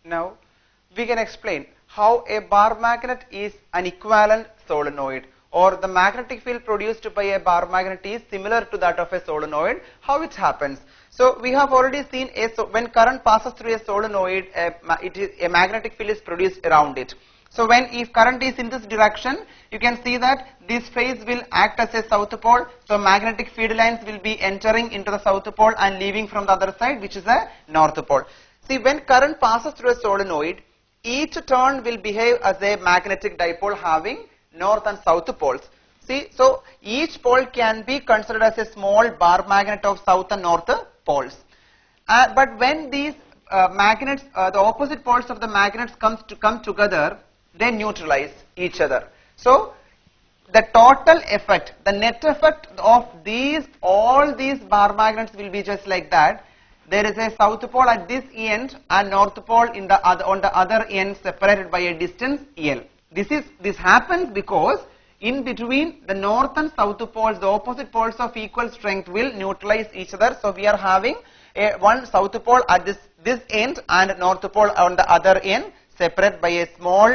Now we can explain how a bar magnet is an equivalent solenoid, or the magnetic field produced by a bar magnet is similar to that of a solenoid. How it happens? So we have already seen when current passes through a solenoid, a magnetic field is produced around it. So if current is in this direction, you can see that this phase will act as a south pole. So magnetic field lines will be entering into the south pole and leaving from the other side, which is a north pole. See, when current passes through a solenoid, each turn will behave as a magnetic dipole having north and south poles. See, so each pole can be considered as a small bar magnet of south and north poles. But when these magnets, the opposite poles of the magnets come together, they neutralize each other. So the total effect, the net effect of all these bar magnets will be just like that. There is a south pole at this end and north pole on the other end, separated by a distance L. This happens because in between the north and south poles, the opposite poles of equal strength will neutralize each other. So we are having one south pole at this end and north pole on the other end, separated by a small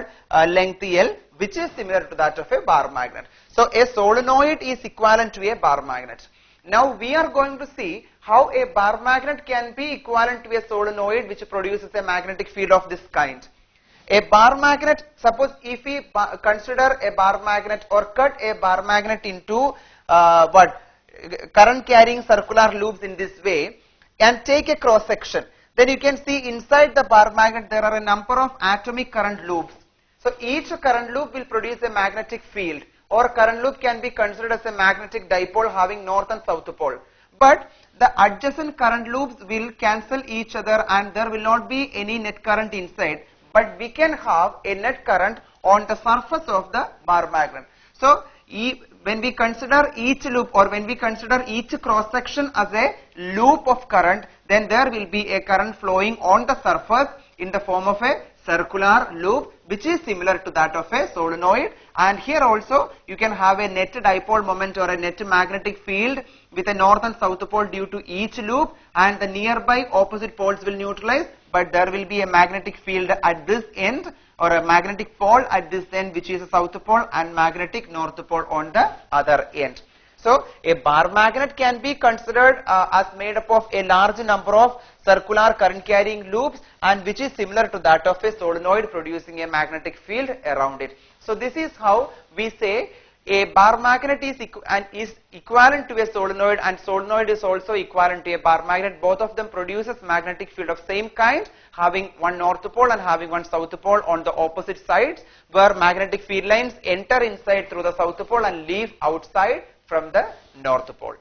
length L, which is similar to that of a bar magnet. So a solenoid is equivalent to a bar magnet. Now we are going to see how a bar magnet can be equivalent to a solenoid which produces a magnetic field of this kind. A bar magnet, suppose if we consider a bar magnet or cut a bar magnet into current carrying circular loops in this way and take a cross section, then you can see inside the bar magnet there are a number of atomic current loops. So each current loop will produce a magnetic field, or current loop can be considered as a magnetic dipole having north and south pole. But the adjacent current loops will cancel each other and there will not be any net current inside, but we can have a net current on the surface of the bar magnet. So when we consider each loop, or when we consider each cross section as a loop of current, then there will be a current flowing on the surface in the form of a circular loop, which is similar to that of a solenoid. And here also you can have a net dipole moment or a net magnetic field with a north and south pole due to each loop, and the nearby opposite poles will neutralize, but there will be a magnetic field at this end, or a magnetic pole at this end, which is a south pole, and magnetic north pole on the other end. So a bar magnet can be considered as made up of a large number of circular current carrying loops, and which is similar to that of a solenoid, producing a magnetic field around it. So this is how we say a bar magnet is equivalent to a solenoid, and solenoid is also equivalent to a bar magnet. Both of them produces magnetic field of same kind, having one north pole and having one south pole on the opposite sides, where magnetic field lines enter inside through the south pole and leave outside from the north pole.